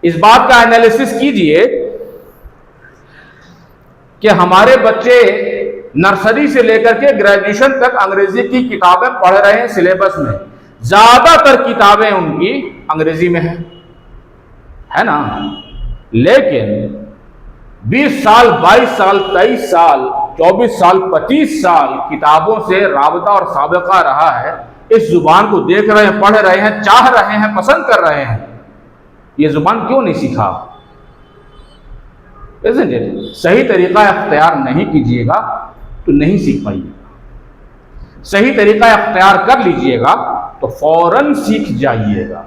इस बात का एनालिसिस कीजिए कि हमारे बच्चे नर्सरी से लेकर के ग्रेजुएशन तक अंग्रेजी की किताबें पढ़ रहे हैं। सिलेबस में ज्यादातर किताबें उनकी अंग्रेजी में है ना। लेकिन 20 साल, 22 साल, 23 साल, 24 साल, 25 साल किताबों से राबता और साबिका रहा है। इस जुबान को देख रहे हैं, पढ़ रहे हैं, चाह रहे हैं, पसंद कर रहे हैं। ये जुबान क्यों नहीं सीखा? Isn't it? सही तरीका अख्तियार नहीं कीजिएगा तो नहीं सीख पाइएगा। सही तरीका अख्तियार कर लीजिएगा तो फौरन सीख जाइएगा।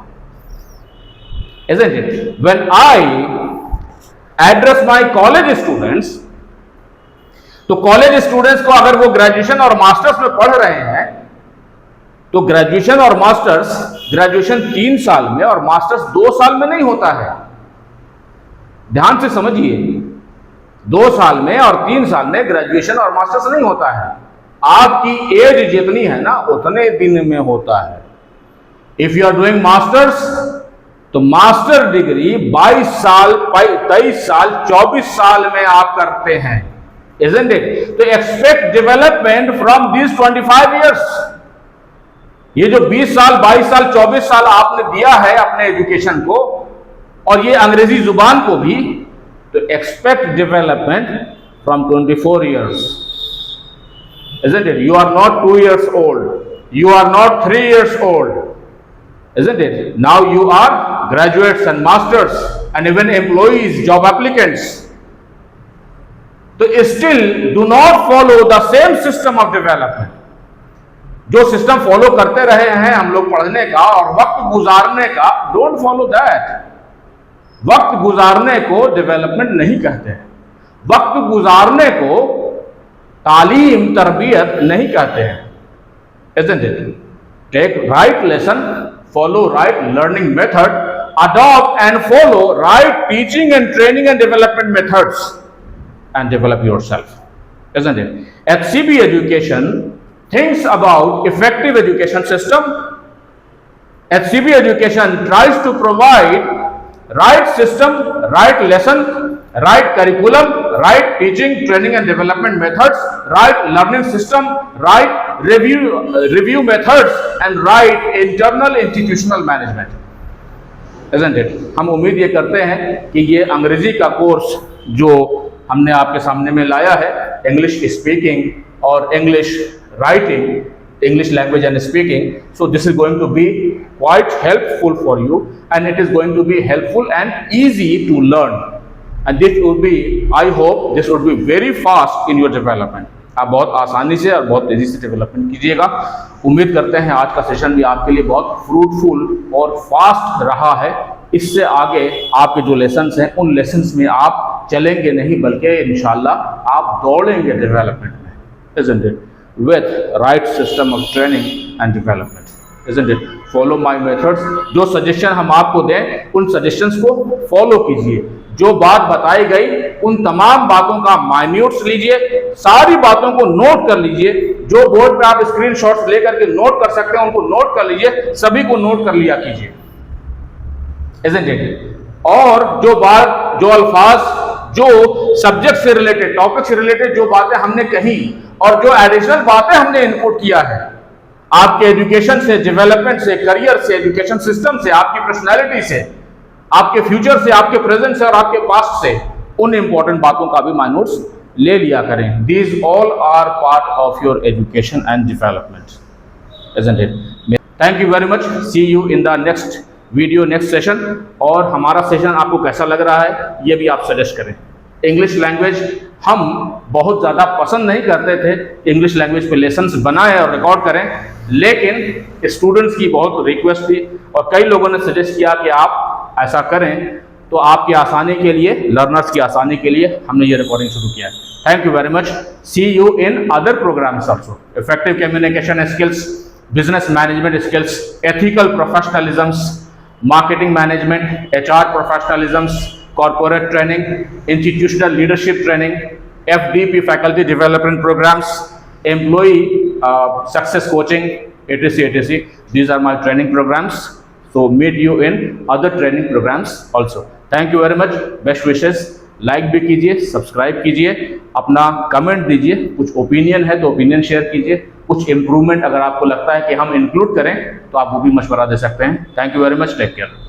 Isn't it? When I address my college students, तो कॉलेज स्टूडेंट्स को अगर वो ग्रेजुएशन और मास्टर्स में पढ़ रहे हैं तो ग्रेजुएशन और मास्टर्स, ग्रेजुएशन 3 साल में और मास्टर्स 2 साल में नहीं होता है। ध्यान से समझिए, 2 साल में और 3 साल में ग्रेजुएशन और मास्टर्स नहीं होता है। आपकी एज जितनी है ना उतने दिन में होता है। If you are doing masters तो मास्टर डिग्री 22 साल, 23 साल, 24 साल में आप करते हैं। Isn't it? तो expect development from this 25 years. ये जो 20 साल, 22 साल, 24 साल आपने दिया है अपने एजुकेशन को और ये अंग्रेजी जुबान को भी, तो expect development from 24 years. Isn't it? You are not 2 years old. You are not 3 years old. Isn't it? Now you are graduates and masters and even employees, job applicants. तो still do not follow the same system of development. जो system follow करते रहे हैं हम लोग पढ़ने का और वक्त गुजारने का, डोंट फॉलो दैट। वक्त गुजारने को डेवलपमेंट नहीं कहते हैं। वक्त गुजारने को तालीम, तरबियत नहीं कहते हैं। Isn't it? Take right lesson, follow right learning method, adopt and follow right teaching and training and development methods and develop yourself. Isn't it? HCB Education thinks about effective education system. HCB Education tries to provide right system, right lesson, right curriculum, right teaching, training and development methods, right learning system, right review methods and right internal institutional management. Isn't it? हम उम्मीद ये करते हैं कि ये अंग्रेजी का course जो हमने आपके सामने में लाया है, इंग्लिश स्पीकिंग और English writing, English language and speaking, so this is going to be quite helpful for you and it is going to be helpful and easy to learn and this would be, I hope this would be very fast in your development. आप बहुत आसानी से और बहुत तेजी से development कीजिएगा। उम्मीद करते हैं आज का सेशन भी आपके लिए बहुत फ्रूटफुल और फास्ट रहा है। इससे आगे आपके जो लेसन्स हैं उन लेसन्स में आप चलेंगे नहीं बल्कि इंशाल्लाह आप दौड़ेंगे डेवलपमेंट में। Isn't it? With right system of training and development. Isn't it? Follow my methods. जो सजेशन हम आपको दें उन सजेशंस को फॉलो कीजिए। जो बात बताई गई उन तमाम बातों का माइन्यूट्स लीजिए, सारी बातों को नोट कर लीजिए। जो बोर्ड पे आप स्क्रीनशॉट्स लेकर के नोट कर सकते हैं उनको नोट कर लीजिए, सभी को नोट कर लिया कीजिए। Isn't it? और जो बात, जो अल्फाज, जो सब्जेक्ट से रिलेटेड, टॉपिक से रिलेटेड जो बातें हमने कही और जो एडिशनल बातें हमने इनपुट किया है आपके एजुकेशन से, डेवलपमेंट से, करियर से, एजुकेशन सिस्टम से, आपकी पर्सनैलिटी से, आपके फ्यूचर से, आपके प्रेजेंट से और आपके पास्ट से, उन इंपॉर्टेंट बातों का भी माइनोट्स ले लिया करें। These all are part of your education and development. Isn't it? Thank you very much. See you in the next video, next session. और हमारा सेशन आपको कैसा लग रहा है ये भी आप सजेस्ट करें। इंग्लिश लैंग्वेज हम बहुत ज़्यादा पसंद नहीं करते थे, इंग्लिश लैंग्वेज पे लेसन्स बनाएं और रिकॉर्ड करें, लेकिन स्टूडेंट्स की बहुत रिक्वेस्ट थी और कई लोगों ने सजेस्ट किया कि आप ऐसा करें, तो आपकी आसानी के लिए, लर्नर्स की आसानी के लिए हमने ये रिकॉर्डिंग शुरू किया है। Thank you very much. See you in other programmes also. Effective communication skills, business management skills, ethical professionalisms, marketing management, HR professionalisms, corporate training, institutional leadership training, FDP faculty development programs, employee success coaching, etc. These are my training programs. So meet you in other training programs also. Thank you very much. Best wishes. Like भी कीजिए, subscribe कीजिए, अपना comment दीजिए, कुछ opinion है तो opinion share कीजिए, कुछ इम्प्रूवमेंट अगर आपको लगता है कि हम इंक्लूड करें तो आप वो भी मशवरा दे सकते हैं। Thank you very much, take care.